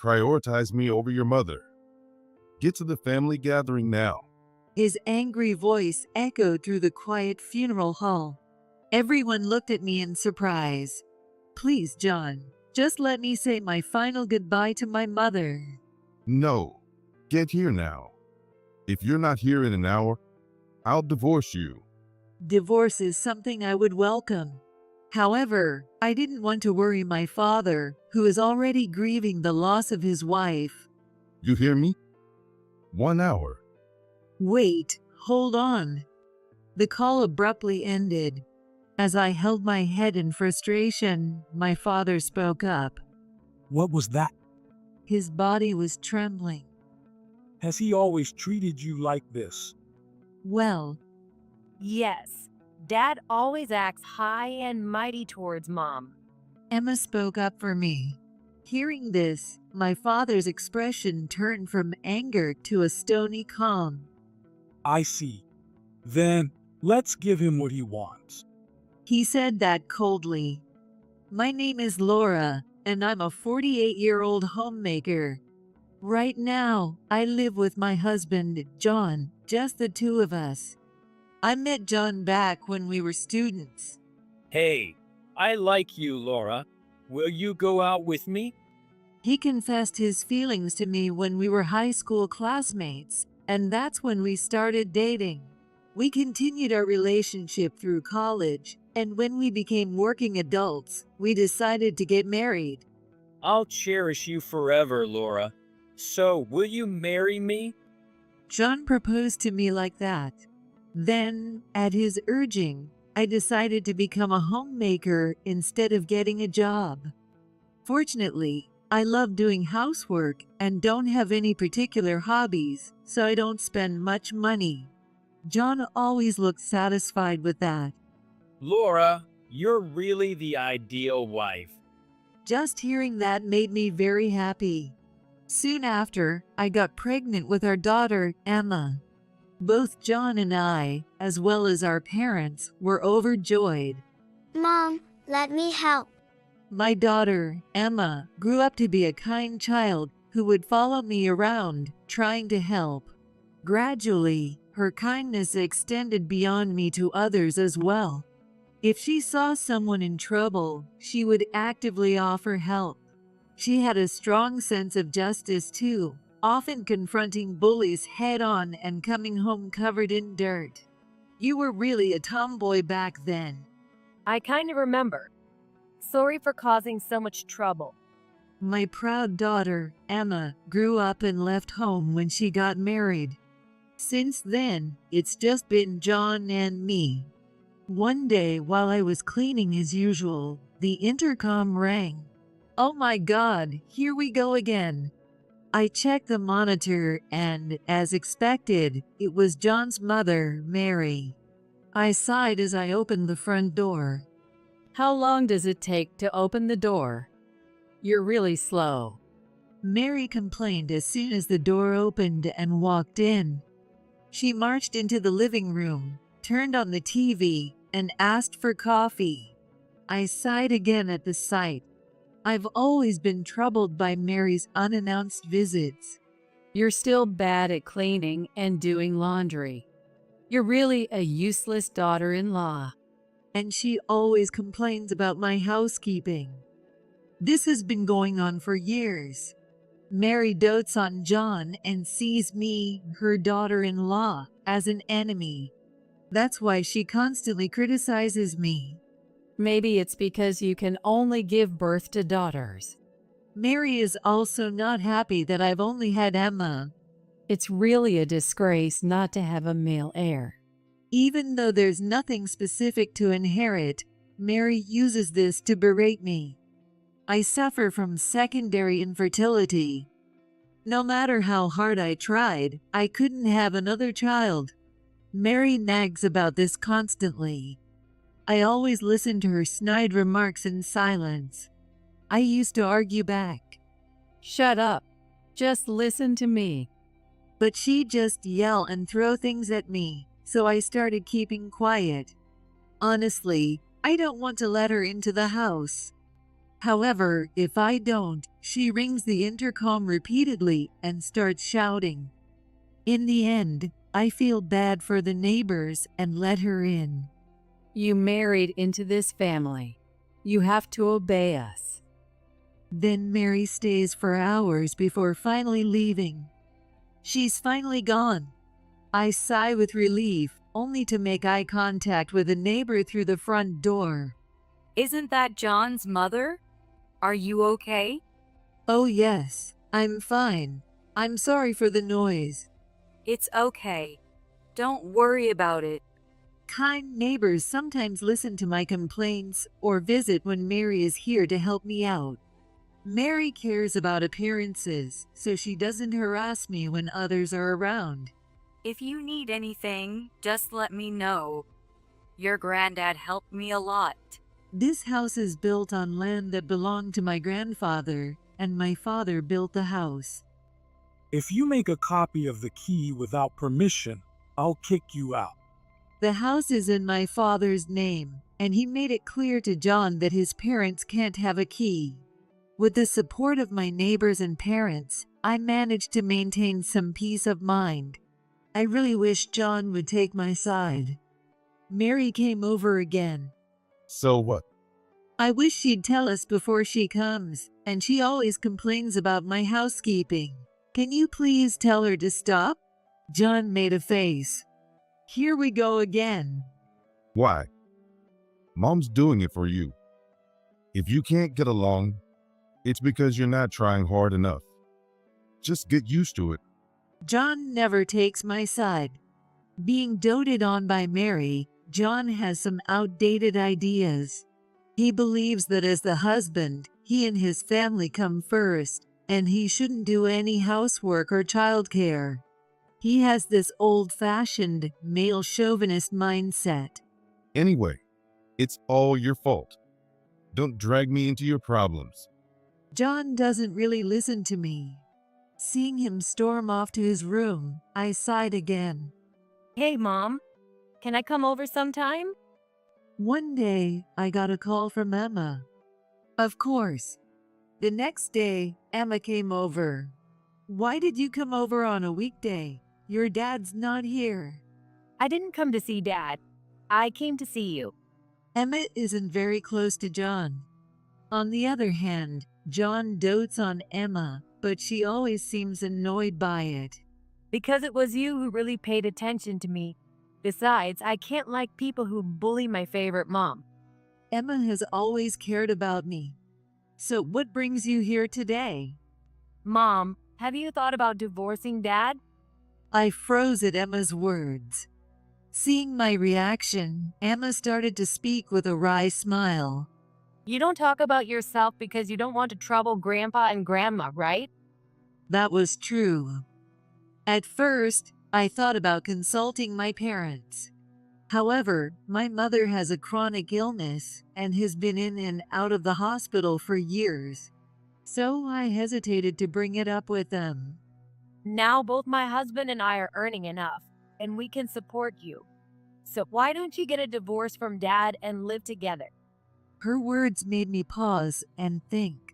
prioritize me over your mother. Get to the family gathering now. His angry voice echoed through the quiet funeral hall. Everyone looked at me in surprise. Please, John, just let me say my final goodbye to my mother. No, get here now. If you're not here in an hour, I'll divorce you. Divorce is something I would welcome. However, I didn't want to worry my father, who is already grieving the loss of his wife. You hear me? 1 hour. Wait, hold on. The call abruptly ended. As I held my head in frustration, my father spoke up. What was that? His body was trembling. Has he always treated you like this? Well, Yes, Dad always acts high and mighty towards Mom. Emma spoke up for me. Hearing this, my father's expression turned from anger to a stony calm. I see. Then, let's give him what he wants. He said that coldly. My name is Laura, and I'm a 48-year-old homemaker. Right now, I live with my husband, John, just the two of us. I met John back when we were students. Hey, I like you, Laura. Will you go out with me? He confessed his feelings to me when we were high school classmates, and that's when we started dating. We continued our relationship through college, and when we became working adults, we decided to get married. I'll cherish you forever, Laura. So, will you marry me? John proposed to me like that. Then, at his urging, I decided to become a homemaker instead of getting a job. Fortunately, I love doing housework and don't have any particular hobbies, so I don't spend much money. John always looked satisfied with that. Laura, you're really the ideal wife. Just hearing that made me very happy. Soon after, I got pregnant with our daughter, Emma. Both John and I, as well as our parents, were overjoyed. Mom, let me help. My daughter, Emma, grew up to be a kind child who would follow me around, trying to help. Gradually, her kindness extended beyond me to others as well. If she saw someone in trouble, she would actively offer help. She had a strong sense of justice too, often confronting bullies head-on and coming home covered in dirt. You were really a tomboy back then. I kind of remember. Sorry for causing so much trouble. My proud daughter, Emma, grew up and left home when she got married. Since then, it's just been John and me. One day, while I was cleaning as usual, the intercom rang. Oh my God, here we go again. I checked the monitor and, as expected, it was John's mother, Mary. I sighed as I opened the front door. How long does it take to open the door? You're really slow. Mary complained as soon as the door opened and walked in. She marched into the living room, turned on the TV, and asked for coffee. I sighed again at the sight. I've always been troubled by Mary's unannounced visits. You're still bad at cleaning and doing laundry. You're really a useless daughter-in-law. And she always complains about my housekeeping. This has been going on for years. Mary dotes on John and sees me, her daughter-in-law, as an enemy. That's why she constantly criticizes me. Maybe it's because you can only give birth to daughters. Mary is also not happy that I've only had Emma. It's really a disgrace not to have a male heir. Even though there's nothing specific to inherit, Mary uses this to berate me. I suffer from secondary infertility. No matter how hard I tried, I couldn't have another child. Mary nags about this constantly. I always listen to her snide remarks in silence. I used to argue back. Shut up. Just listen to me. But she'd just yell and throw things at me, so I started keeping quiet. Honestly, I don't want to let her into the house. However, if I don't, she rings the intercom repeatedly and starts shouting. In the end, I feel bad for the neighbors and let her in. You married into this family. You have to obey us. Then Mary stays for hours before finally leaving. She's finally gone. I sigh with relief, only to make eye contact with a neighbor through the front door. Isn't that John's mother? Are you okay? Oh yes, I'm fine. I'm sorry for the noise. It's okay. Don't worry about it. Kind neighbors sometimes listen to my complaints or visit when Mary is here to help me out. Mary cares about appearances, so she doesn't harass me when others are around. If you need anything, just let me know. Your granddad helped me a lot. This house is built on land that belonged to my grandfather, and my father built the house. If you make a copy of the key without permission, I'll kick you out. The house is in my father's name, and he made it clear to John that his parents can't have a key. With the support of my neighbors and parents, I managed to maintain some peace of mind. I really wish John would take my side. Mary came over again. So what? I wish she'd tell us before she comes, and she always complains about my housekeeping. Can you please tell her to stop? John made a face. Here we go again. Why? Mom's doing it for you. If you can't get along, it's because you're not trying hard enough. Just get used to it. John never takes my side. Being doted on by Mary, John has some outdated ideas. He believes that as the husband, he and his family come first, and he shouldn't do any housework or childcare. He has this old-fashioned, male chauvinist mindset. Anyway, it's all your fault. Don't drag me into your problems. John doesn't really listen to me. Seeing him storm off to his room, I sighed again. Hey, Mom. Can I come over sometime? One day, I got a call from Emma. Of course. The next day, Emma came over. Why did you come over on a weekday? Your dad's not here. I didn't come to see Dad. I came to see you. Emma isn't very close to John. On the other hand, John dotes on Emma, but she always seems annoyed by it. Because it was you who really paid attention to me. Besides, I can't like people who bully my favorite mom. Emma has always cared about me. So what brings you here today? Mom, have you thought about divorcing Dad? I froze at Emma's words. Seeing my reaction, Emma started to speak with a wry smile. You don't talk about yourself because you don't want to trouble Grandpa and Grandma, right? That was true. At first, I thought about consulting my parents. However, my mother has a chronic illness and has been in and out of the hospital for years. So I hesitated to bring it up with them. Now both my husband and I are earning enough, and we can support you. So why don't you get a divorce from Dad and live together? Her words made me pause and think.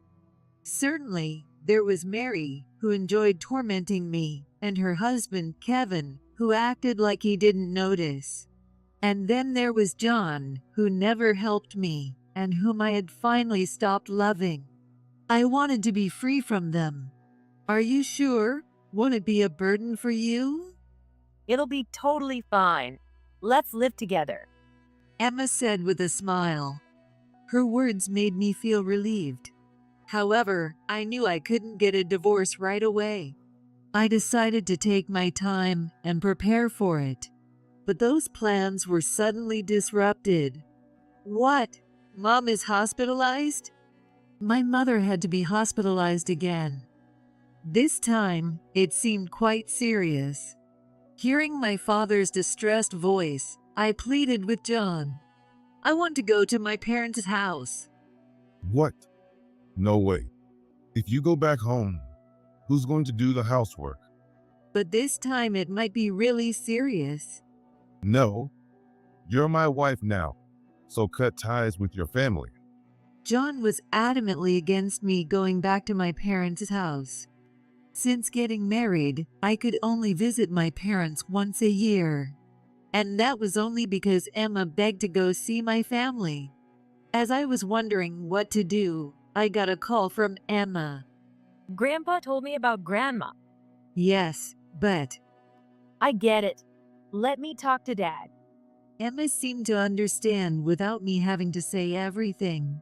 Certainly, there was Mary, who enjoyed tormenting me, and her husband, Kevin, who acted like he didn't notice. And then there was John, who never helped me, and whom I had finally stopped loving. I wanted to be free from them. Are you sure? Won't it be a burden for you? It'll be totally fine. Let's live together. Emma said with a smile. Her words made me feel relieved. However, I knew I couldn't get a divorce right away. I decided to take my time and prepare for it. But those plans were suddenly disrupted. What? Mom is hospitalized? My mother had to be hospitalized again. This time, it seemed quite serious. Hearing my father's distressed voice, I pleaded with John. I want to go to my parents' house. What? No way. If you go back home, who's going to do the housework? But this time it might be really serious. No. You're my wife now, so cut ties with your family. John was adamantly against me going back to my parents' house. Since getting married, I could only visit my parents once a year. And that was only because Emma begged to go see my family. As I was wondering what to do, I got a call from Emma. Grandpa told me about Grandma. Yes, but I get it. Let me talk to Dad. Emma seemed to understand without me having to say everything.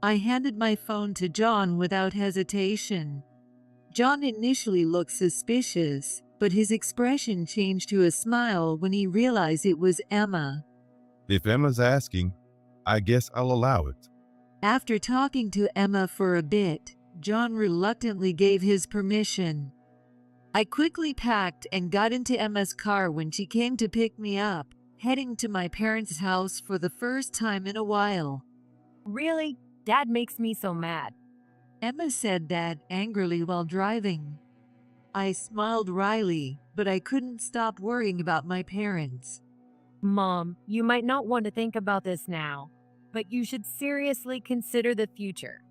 I handed my phone to John without hesitation. John initially looked suspicious, but his expression changed to a smile when he realized it was Emma. If Emma's asking, I guess I'll allow it. After talking to Emma for a bit, John reluctantly gave his permission. I quickly packed and got into Emma's car when she came to pick me up, heading to my parents' house for the first time in a while. Really? Dad makes me so mad. Emma said that angrily while driving. I smiled wryly, but I couldn't stop worrying about my parents. Mom, you might not want to think about this now, but you should seriously consider the future.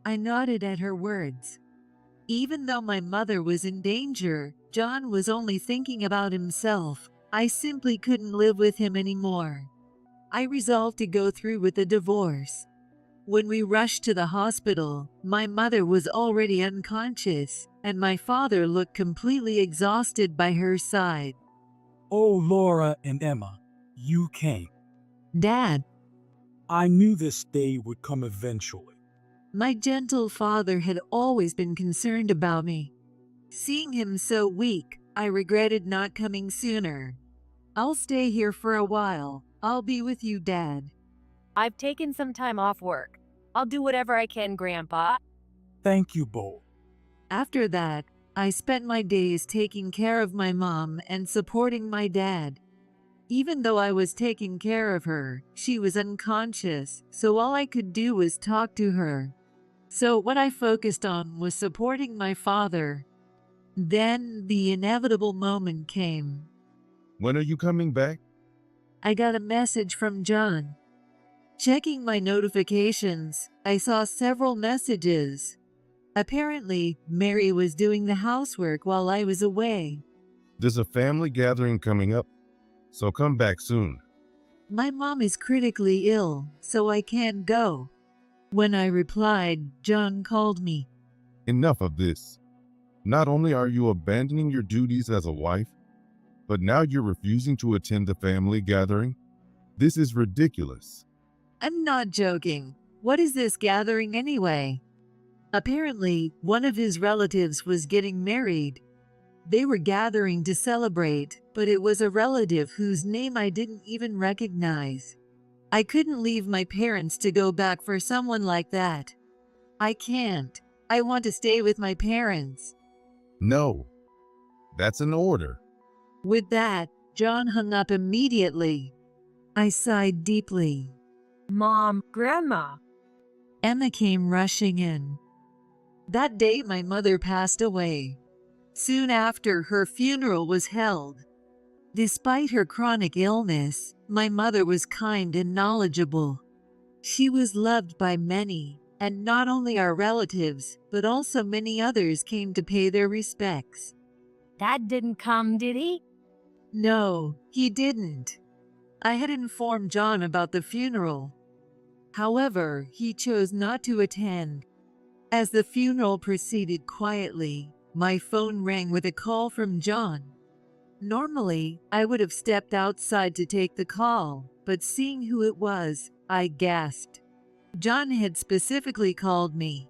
I nodded at her words. Even though my mother was in danger, John was only thinking about himself. I simply couldn't live with him anymore. I resolved to go through with the divorce. When we rushed to the hospital, my mother was already unconscious, and my father looked completely exhausted by her side. Oh, Laura and Emma, you came. Dad, I knew this day would come eventually. my gentle father had always been concerned about me. Seeing him so weak, I regretted not coming sooner. I'll stay here for a while. I'll be with you, Dad. I've taken some time off work. I'll do whatever I can, Grandpa. Thank you both. After that, I spent my days taking care of my mom and supporting my dad. Even though I was taking care of her, she was unconscious, so all I could do was talk to her. So what I focused on was supporting my father. Then the inevitable moment came. When are you coming back? I got a message from John. Checking my notifications, I saw several messages. Apparently, Mary was doing the housework while I was away. There's a family gathering coming up, so come back soon. My mom is critically ill, so I can't go. When I replied, John called me. Enough of this. Not only are you abandoning your duties as a wife, but now you're refusing to attend the family gathering? This is ridiculous. I'm not joking. What is this gathering anyway? Apparently, one of his relatives was getting married. They were gathering to celebrate, but it was a relative whose name I didn't even recognize. I couldn't leave my parents to go back for someone like that. I can't. I want to stay with my parents. No, that's an order. With that, John hung up immediately. I sighed deeply. Mom, Grandma. Emma came rushing in. That day my mother passed away. Soon after, her funeral was held. Despite her chronic illness, my mother was kind and knowledgeable. She was loved by many, and not only our relatives, but also many others came to pay their respects. Dad didn't come, did he? No, he didn't. I had informed John about the funeral. However, he chose not to attend. As the funeral proceeded quietly, my phone rang with a call from John. Normally, I would have stepped outside to take the call, but seeing who it was, I gasped. John had specifically called me.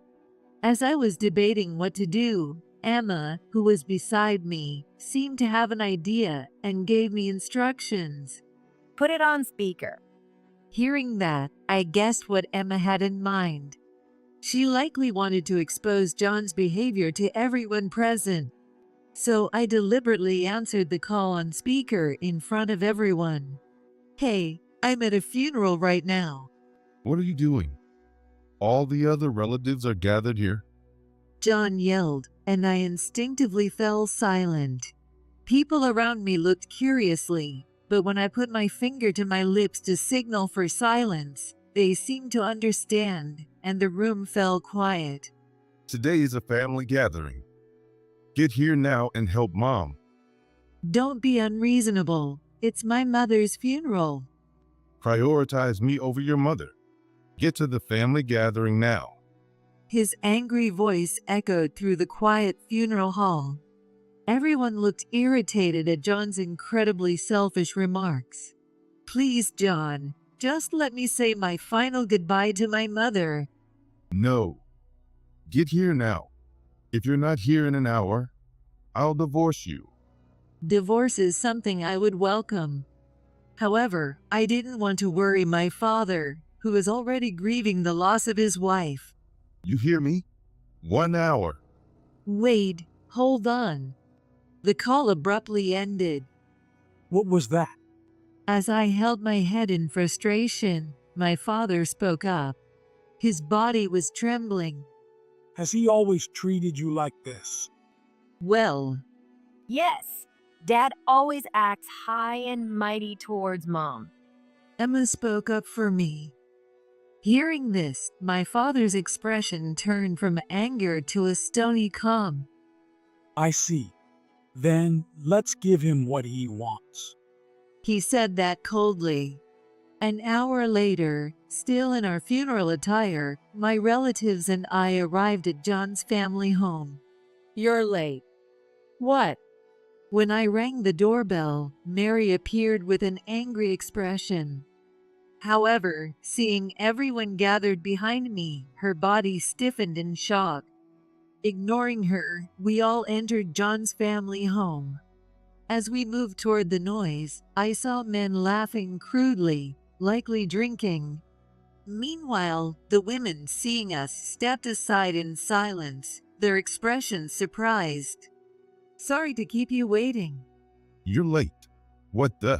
As I was debating what to do, Emma, who was beside me, seemed to have an idea and gave me instructions. Put it on speaker. Hearing that, I guessed what Emma had in mind. She likely wanted to expose John's behavior to everyone present. So I deliberately answered the call on speaker in front of everyone. Hey, I'm at a funeral right now. What are you doing? All the other relatives are gathered here. John yelled, and I instinctively fell silent. People around me looked curiously, but when I put my finger to my lips to signal for silence, They seemed to understand, and the room fell quiet. Today is a family gathering. Get here now and help Mom. Don't be unreasonable. It's my mother's funeral. Prioritize me over your mother. Get to the family gathering now. His angry voice echoed through the quiet funeral hall. Everyone looked irritated at John's incredibly selfish remarks. Please, John, just let me say my final goodbye to my mother. No. Get here now. If you're not here in an hour, I'll divorce you. Divorce is something I would welcome. However, I didn't want to worry my father, who is already grieving the loss of his wife. You hear me? 1 hour. Wait, hold on. The call abruptly ended. What was that? As I held my head in frustration, my father spoke up. His body was trembling. Has he always treated you like this? Well, Yes, Dad always acts high and mighty towards Mom. Emma spoke up for me. Hearing this, my father's expression turned from anger to a stony calm. I see. Then let's give him what he wants. He said that coldly. An hour later, still in our funeral attire, my relatives and I arrived at John's family home. You're late. What? When I rang the doorbell, Mary appeared with an angry expression. However, seeing everyone gathered behind me, her body stiffened in shock. Ignoring her, we all entered John's family home. As we moved toward the noise, I saw men laughing crudely, likely drinking. Meanwhile, the women, seeing us, stepped aside in silence, their expressions surprised. Sorry to keep you waiting. You're late. What the?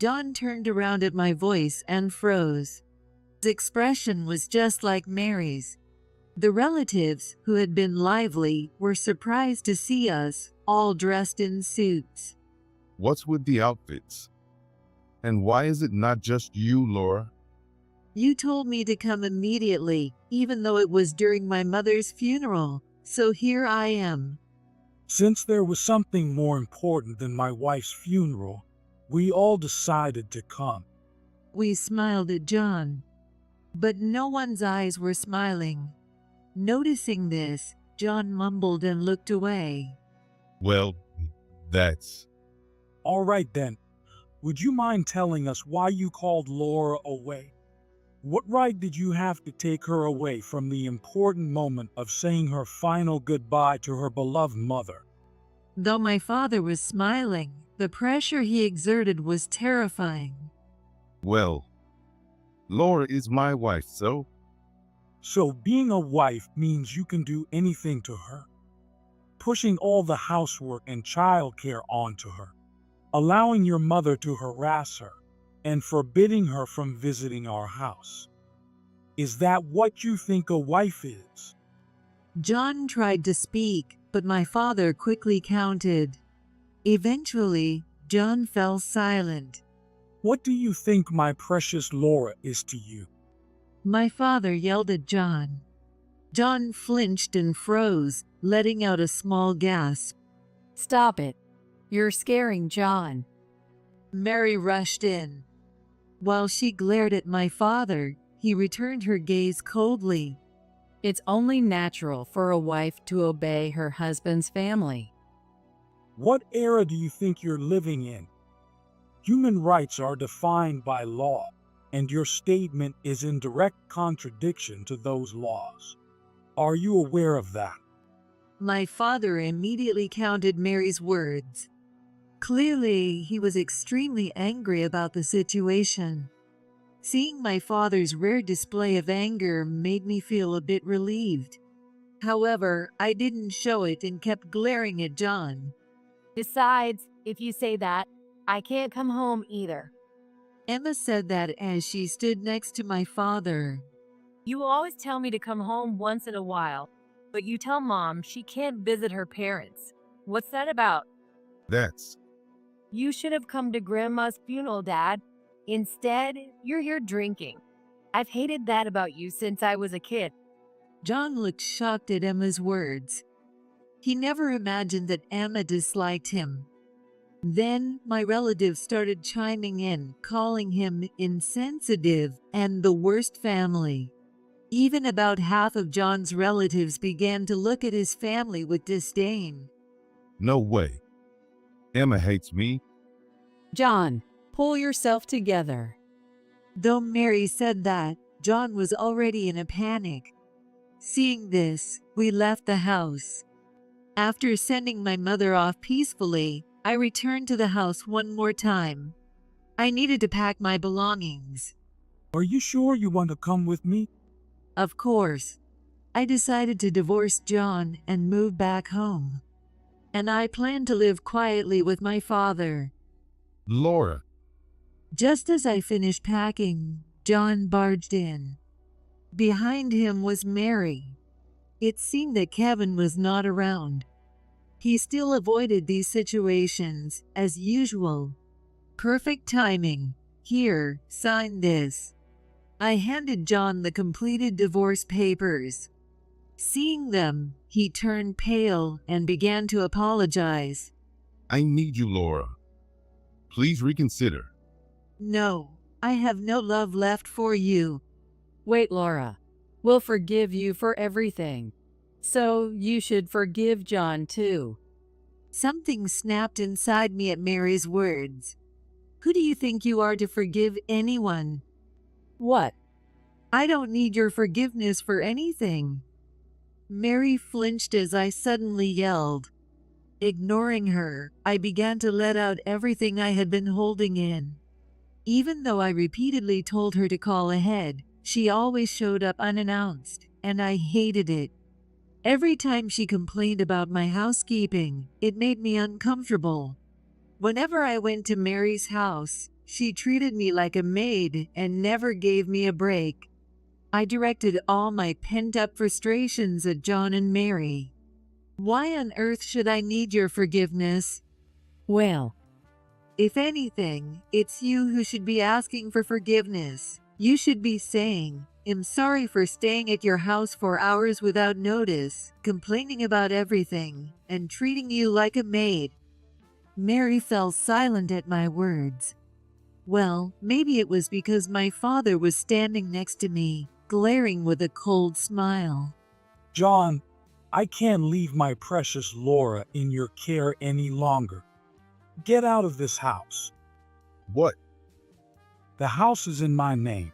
John turned around at my voice and froze. His expression was just like Mary's. The relatives, who had been lively, were surprised to see us, all dressed in suits. What's with the outfits? And why is it not just you, Laura? You told me to come immediately, even though it was during my mother's funeral, so here I am. Since there was something more important than my wife's funeral, we all decided to come. We smiled at John. But no one's eyes were smiling. Noticing this, John mumbled and looked away. Well, that's... All right then. Would you mind telling us why you called Laura away? What right did you have to take her away from the important moment of saying her final goodbye to her beloved mother? Though my father was smiling, the pressure he exerted was terrifying. Well, Laura is my wife, so... So being a wife means you can do anything to her. Pushing all the housework and childcare onto her. Allowing your mother to harass her. And forbidding her from visiting our house. Is that what you think a wife is? John tried to speak, but my father quickly countered. Eventually, John fell silent. What do you think my precious Laura is to you? My father yelled at John. John flinched and froze, letting out a small gasp. Stop it. You're scaring John. Mary rushed in. While she glared at my father, he returned her gaze coldly. It's only natural for a wife to obey her husband's family. What era do you think you're living in? Human rights are defined by law, and your statement is in direct contradiction to those laws. Are you aware of that? My father immediately countered Mary's words. Clearly, he was extremely angry about the situation. Seeing my father's rare display of anger made me feel a bit relieved. However, I didn't show it and kept glaring at John. Besides, if you say that, I can't come home either. Emma said that as she stood next to my father. You will always tell me to come home once in a while, but you tell Mom she can't visit her parents. What's that about? That's... You should have come to Grandma's funeral, Dad. Instead, you're here drinking. I've hated that about you since I was a kid. John looked shocked at Emma's words. He never imagined that Emma disliked him. Then my relatives started chiming in, calling him insensitive and the worst family. Even about half of John's relatives began to look at his family with disdain. No way. Emma hates me. John, pull yourself together. Though Mary said that, John was already in a panic. Seeing this, we left the house. After sending my mother off peacefully, I returned to the house one more time. I needed to pack my belongings. Are you sure you want to come with me? Of course. I decided to divorce John and move back home. And I planned to live quietly with my father. Laura, Just as I finished packing, John barged in. Behind him was Mary. It seemed that Kevin was not around. He still avoided these situations, as usual. Perfect timing. Here, sign this. I handed John the completed divorce papers. Seeing them, he turned pale and began to apologize. I need you, Laura. Please reconsider. No, I have no love left for you. Wait, Laura. We'll forgive you for everything. So you should forgive John too. Something snapped inside me at Mary's words. Who do you think you are to forgive anyone? What? I don't need your forgiveness for anything. Mary flinched as I suddenly yelled. Ignoring her, I began to let out everything I had been holding in. Even though I repeatedly told her to call ahead, she always showed up unannounced, and I hated it. Every time she complained about my housekeeping, it made me uncomfortable. Whenever I went to Mary's house, she treated me like a maid and never gave me a break. I directed all my pent-up frustrations at John and Mary. Why on earth should I need your forgiveness? Well, If anything, it's you who should be asking for forgiveness. You should be saying, I'm sorry for staying at your house for hours without notice, complaining about everything, and treating you like a maid. Mary fell silent at my words. Well, maybe it was because my father was standing next to me, glaring with a cold smile. John, I can't leave my precious Laura in your care any longer. Get out of this house. What? The house is in my name,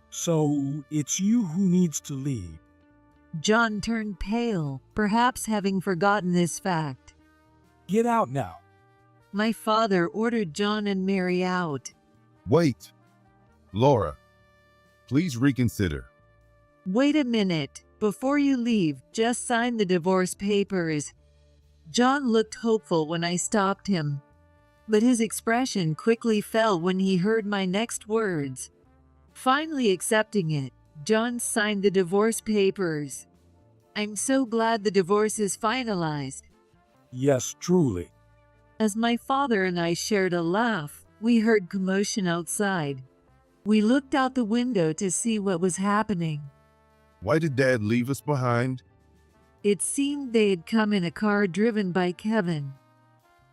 so it's you who needs to leave. John turned pale, perhaps having forgotten this fact. Get out now. My father ordered John and Mary out. Wait. Laura, please reconsider. Wait a minute. Before you leave, just sign the divorce papers. John looked hopeful when I stopped him, but his expression quickly fell when he heard my next words. Finally accepting it, John signed the divorce papers. I'm so glad the divorce is finalized. Yes, truly. As my father and I shared a laugh, we heard commotion outside. We looked out the window to see what was happening. Why did Dad leave us behind? It seemed they had come in a car driven by Kevin.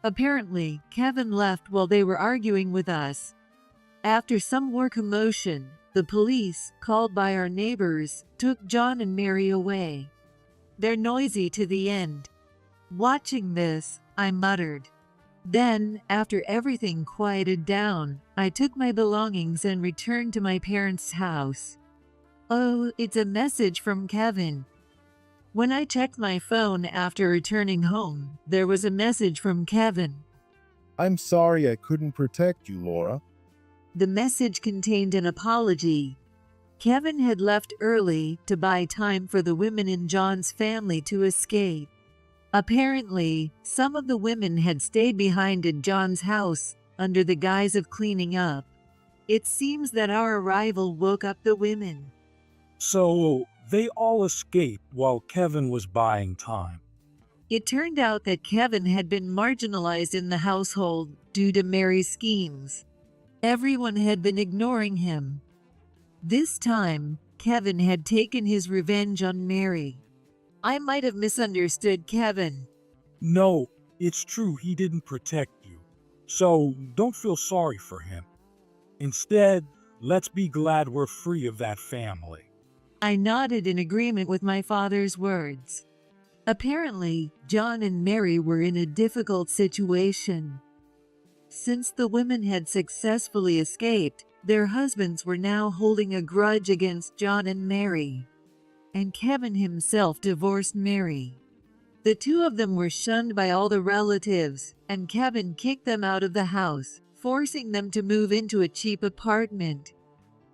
Apparently, Kevin left while they were arguing with us. After some more commotion, the police, called by our neighbors, took John and Mary away. They're noisy to the end. Watching this, I muttered. Then, after everything quieted down, I took my belongings and returned to my parents' house. Oh, it's a message from Kevin. When I checked my phone after returning home, there was a message from Kevin. I'm sorry I couldn't protect you, Laura. The message contained an apology. Kevin had left early to buy time for the women in John's family to escape. Apparently, some of the women had stayed behind at John's house under the guise of cleaning up. It seems that our arrival woke up the women. So, they all escaped while Kevin was buying time. It turned out that Kevin had been marginalized in the household due to Mary's schemes. Everyone had been ignoring him. This time, Kevin had taken his revenge on Mary. I might have misunderstood Kevin. No, it's true he didn't protect you. So don't feel sorry for him. Instead, let's be glad we're free of that family. I nodded in agreement with my father's words. Apparently, John and Mary were in a difficult situation. Since the women had successfully escaped, their husbands were now holding a grudge against John and Mary. And Kevin himself divorced Mary. The two of them were shunned by all the relatives, and Kevin kicked them out of the house, forcing them to move into a cheap apartment.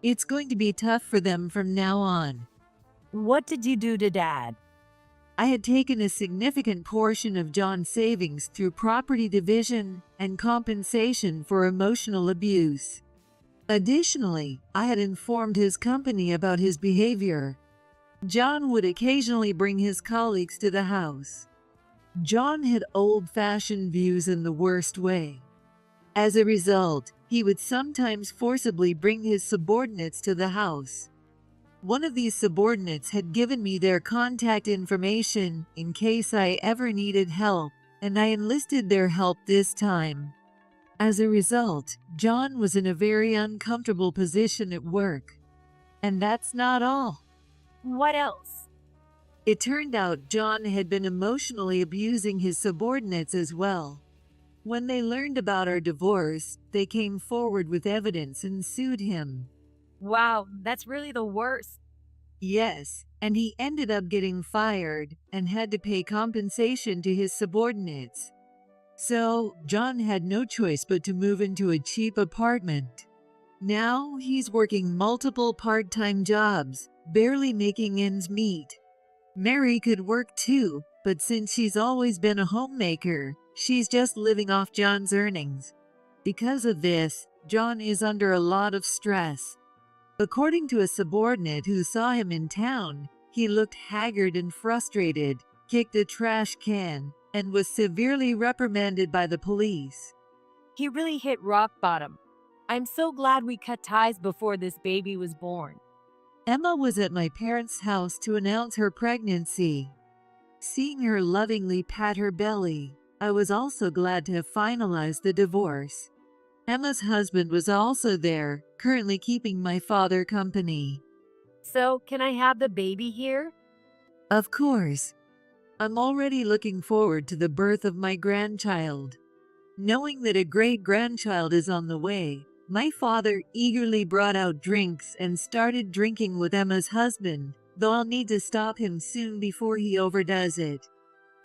It's going to be tough for them from now on. What did you do to Dad? I had taken a significant portion of John's savings through property division and compensation for emotional abuse. Additionally, I had informed his company about his behavior. John would occasionally bring his colleagues to the house. John had old-fashioned views in the worst way. As a result, he would sometimes forcibly bring his subordinates to the house. One of these subordinates had given me their contact information in case I ever needed help, and I enlisted their help this time. As a result, John was in a very uncomfortable position at work. And that's not all. What else? It turned out John had been emotionally abusing his subordinates as well. When they learned about our divorce, they came forward with evidence and sued him. Wow, that's really the worst. Yes, and he ended up getting fired and had to pay compensation to his subordinates. So, John had no choice but to move into a cheap apartment. Now, he's working multiple part-time jobs, barely making ends meet. Mary could work too, but since she's always been a homemaker, she's just living off John's earnings. Because of this, John is under a lot of stress. According to a subordinate who saw him in town, he looked haggard and frustrated, kicked a trash can, and was severely reprimanded by the police. He really hit rock bottom. I'm so glad we cut ties before this baby was born. Emma was at my parents' house to announce her pregnancy. Seeing her lovingly pat her belly, I was also glad to have finalized the divorce. Emma's husband was also there, currently keeping my father company. So, can I have the baby here? Of course. I'm already looking forward to the birth of my grandchild. Knowing that a great-grandchild is on the way, my father eagerly brought out drinks and started drinking with Emma's husband, though I'll need to stop him soon before he overdoes it.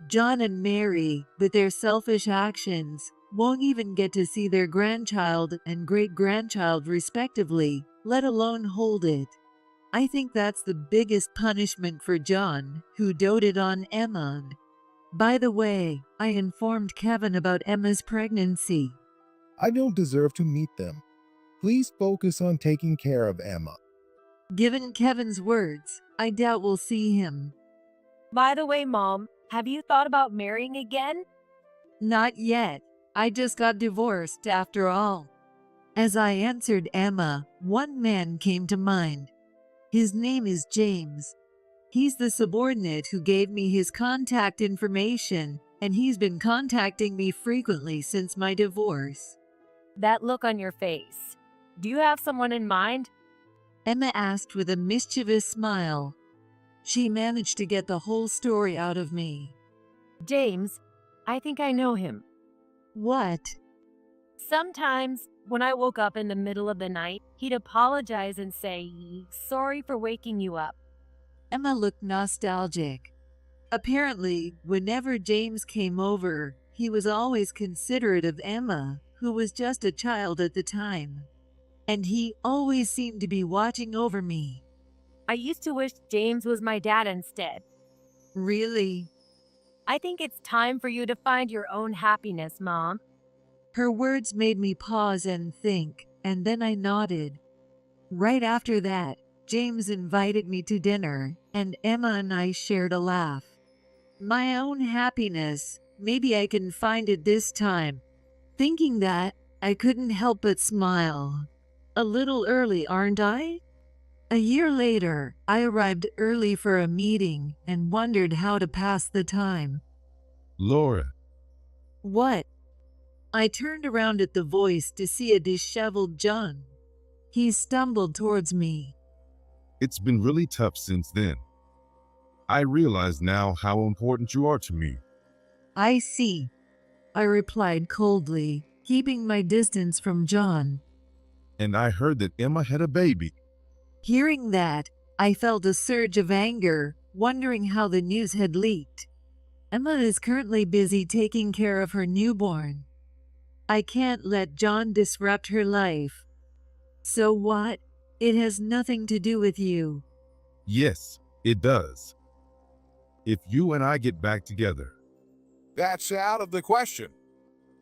John and Mary, with their selfish actions, won't even get to see their grandchild and great-grandchild respectively, let alone hold it. I think that's the biggest punishment for John, who doted on Emma. By the way, I informed Kevin about Emma's pregnancy. I don't deserve to meet them. Please focus on taking care of Emma. Given Kevin's words, I doubt we'll see him. By the way, Mom, have you thought about marrying again? Not yet. I just got divorced after all. As I answered Emma, one man came to mind. His name is James. He's the subordinate who gave me his contact information, and he's been contacting me frequently since my divorce. That look on your face. Do you have someone in mind? Emma asked with a mischievous smile. She managed to get the whole story out of me. James, I think I know him. What? Sometimes, when I woke up in the middle of the night, he'd apologize and say, "Sorry for waking you up." Emma looked nostalgic. Apparently, whenever James came over, he was always considerate of Emma, who was just a child at the time. And he always seemed to be watching over me. I used to wish James was my dad instead. Really? I think it's time for you to find your own happiness, Mom. Her words made me pause and think, and then I nodded. Right after that, James invited me to dinner, and Emma and I shared a laugh. My own happiness, maybe I can find it this time. Thinking that, I couldn't help but smile. A little early, aren't I? A year later, I arrived early for a meeting and wondered how to pass the time. Laura, What? I turned around at the voice to see a disheveled John. He stumbled towards me. it's been really tough since then. I realize now how important you are to me. I see, I replied coldly, keeping my distance from John. And I heard that Emma had a baby. Hearing that, I felt a surge of anger, wondering how the news had leaked. Emma is currently busy taking care of her newborn. I can't let John disrupt her life. So what? It has nothing to do with you. Yes, it does. If you and I get back together. That's out of the question.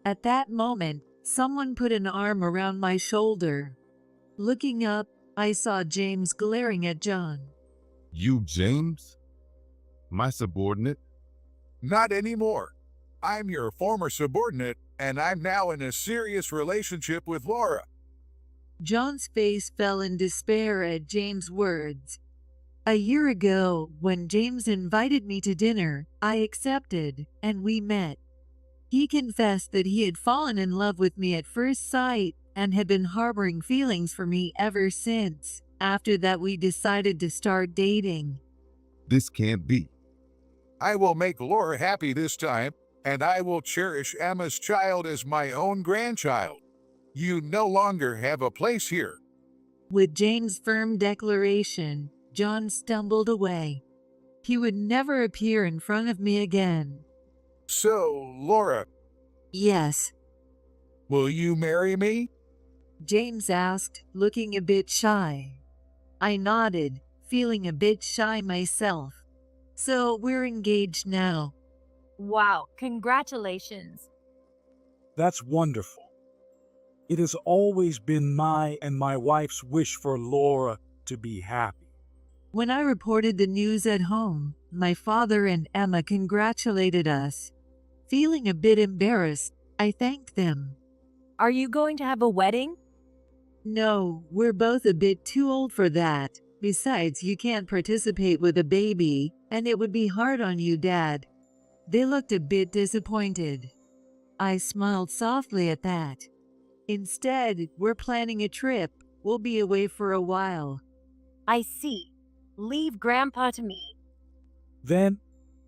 At that moment, someone put an arm around my shoulder. Looking up, I saw James glaring at John. You, James? My subordinate? Not anymore. I'm your former subordinate, and I'm now in a serious relationship with Laura. John's face fell in despair at James' words. A year ago, when James invited me to dinner, I accepted, and we met. He confessed that he had fallen in love with me at first sight and had been harboring feelings for me ever since. After that, we decided to start dating. This can't be. I will make Laura happy this time, and I will cherish Emma's child as my own grandchild. You no longer have a place here. With James' firm declaration, John stumbled away. He would never appear in front of me again. So, Laura, Yes, will you marry me? James asked, looking a bit shy. I nodded, feeling a bit shy myself. So we're engaged now. Wow, congratulations. That's wonderful. It has always been my and my wife's wish for Laura to be happy. When I reported the news at home, my father and Emma congratulated us. Feeling a bit embarrassed, I thanked them. Are you going to have a wedding? No, we're both a bit too old for that. Besides, you can't participate with a baby, and it would be hard on you, Dad. They looked a bit disappointed. I smiled softly at that. Instead, we're planning a trip. We'll be away for a while. I see. Leave Grandpa to me. Then,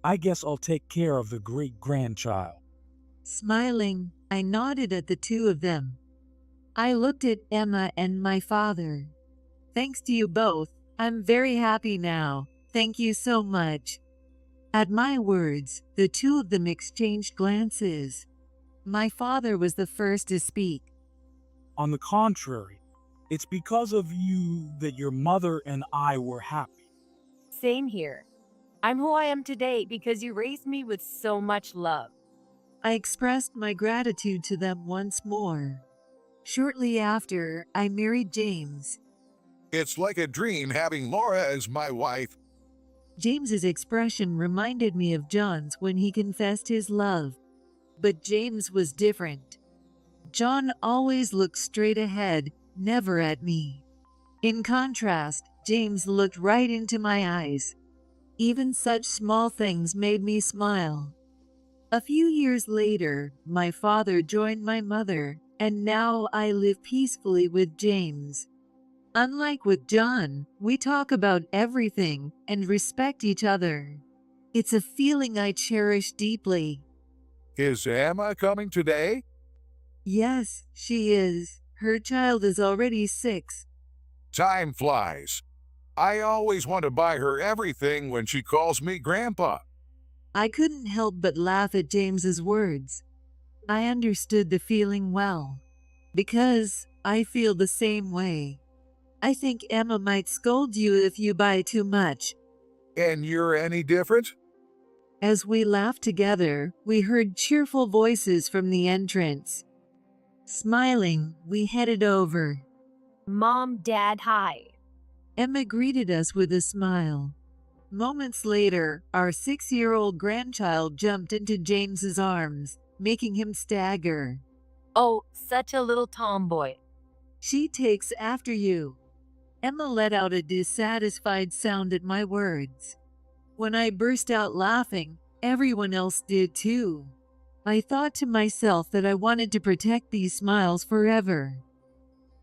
I guess I'll take care of the great-grandchild. Smiling, I nodded at the two of them. I looked at Emma and my father. Thanks to you both, I'm very happy now. Thank you so much. At my words, the two of them exchanged glances. My father was the first to speak. On the contrary, it's because of you that your mother and I were happy. Same here. I'm who I am today because you raised me with so much love. I expressed my gratitude to them once more. Shortly after, I married James. It's like a dream having Laura as my wife. James's expression reminded me of John's when he confessed his love. But James was different. John always looked straight ahead, never at me. In contrast, James looked right into my eyes. Even such small things made me smile. A few years later, my father joined my mother, and now I live peacefully with James. Unlike with John, we talk about everything and respect each other. It's a feeling I cherish deeply. Is Emma coming today? Yes, she is. Her child is already 6. Time flies. I always want to buy her everything when she calls me Grandpa. I couldn't help but laugh at James's words. I understood the feeling well, because I feel the same way. I think Emma might scold you if you buy too much. And you're any different? As we laughed together, we heard cheerful voices from the entrance. Smiling, we headed over. Mom, Dad, hi. Emma greeted us with a smile. Moments later, our 6-year-old grandchild jumped into James's arms, making him stagger. Oh, such a little tomboy. She takes after you. Emma let out a dissatisfied sound at my words. When I burst out laughing, everyone else did too. I thought to myself that I wanted to protect these smiles forever.